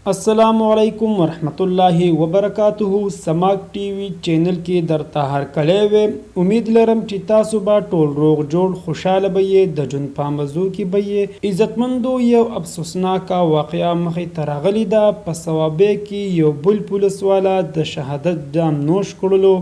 السلام علیکم ورحمت الله وبرکاته. سماک ټي وي چینل کې درته هر کله و امید لرم چې تاسو به ټول روغ جوړ خوشاله به د جون په مزو کې به عزتمندو. یو افسوسناک واقعا مخې ته راغلی ده په ثوابه کې یو بل پولیس والا د شهادت جام نوش کړلو.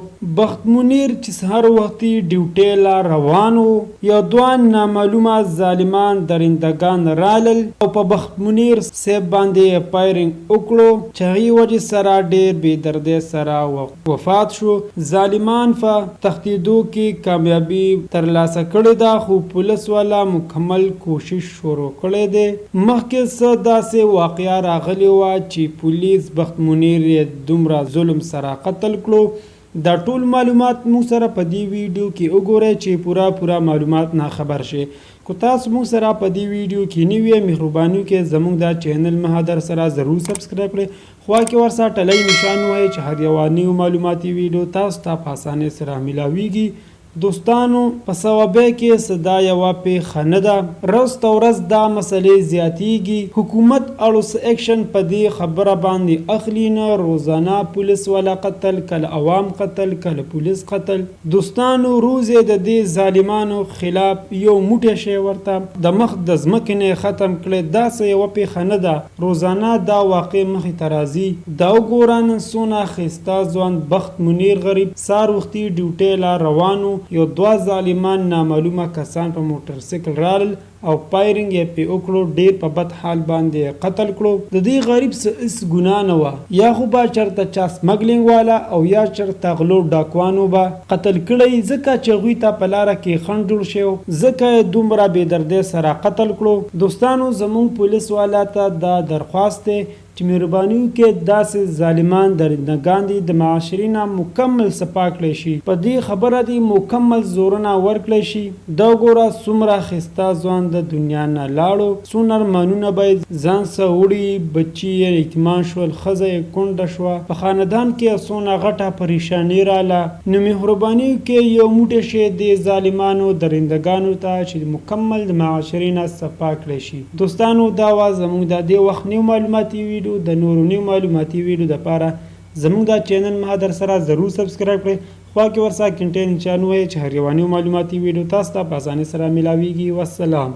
بخت منیر چې سحر وختي ډیوټي لا روانو یو دوان نامعلومه ظالمان درندگان رالل او په بخت منیر سیب باندې پایرنګ وکړو چې هغې وجې سره ډېر بې دردۍ سره وفات شو. ظالمان په تښتېدو کې کامیابي ترلاسه کړې ده خو پولیس والا مکمل کوشش شروع کړی دی. مخکې څه داسې واقعه راغلې وه چې پولیس بخت منیر یې دومره ظلم سره قتل کړو. دا ټول معلومات موږ سره په دې ویډیو کې وګورئ چې پورا معلومات نه خبر شي. کو تاسو موږ سره په دې ویډیو کې نوی مهرباني کې زموږ دا چینل مهادر سره ضرور سبسکرایب کړئ. خوا کې ورسره ټلی نشان وایي چې هر یو نیو معلوماتي ویډیو تاسو ته په اسانۍ سره ملاویږي. دوستانو په ثوابه کې صدا یوه پیښه نه ده. ورځ ته ورځ دا مسلې زیاتیږي. حکومت اړوس اکشن په دې خبره باندې اخلي نه. روزانه پولیس والا قتل، کله عوام قتل، کله پولیس قتل. دوستانو روز د دې ظالمانو خلاف یو موټی شی ورته د مخ د ځمکې نه ختم کړی. داسې یوه پیښه نه ده. روزانه دا واقع مخې ته راځي. دا وګوره نن څونه ښایسته ځوان بخت منیر غریب سهار وختي ډیوټۍ لا روانو یو دوه ظالمان نامعلومه کسان په موټرسایکل رالل او پایرنګ یې پې وکړو. ډېر په بد حال باندې قتل کړو. د دې غریب څه هېڅ ګناه نه وه. یا خو به چېرته چا سمګلینګ والا او یا چېرته غلو ډاکوانو به قتل کړی ځکه چې هغوی ته په لاره کې خنډ جوړ شوی ځکه یې دومره بې دردۍ سره قتل کړو. دوستانو زموږ پولیس والا ته دا درخواست دی چې مهرباني وکړئ داسې ظالمان درندګان دي د معاشرې نه مکمل صفا کړی شي. په دې خبره دي مکمل زورونه ورکړی شي. دا وګوره څومره ښایسته ځوان د دنیا نه لاړو. څونه ارمانونه به یې ځان څه وړي. بچي یې یتیمان شول، ښځه یې کونډه شوه. په خاندان کې څونه غټه پریشاني راله. نو مهرباني وکړئ یو موټی شی دې ظالمانو درندګانو ته چې مکمل د معاشرې نه صفا کړی شي. دوستانو دا وه زموږ د دې وخت نیو معلوماتي ویډیو. د نورو نیو معلوماتي ویډیو دپاره زموږ دا چینل مهادر سره ضرور سبسکرایب کړئ. خوا کې ورسره کنټین نشان وایي چې هر یوه نیو معلوماتي ویډیو تاسو ته په اسانۍ سره میلاویږي. والسلام.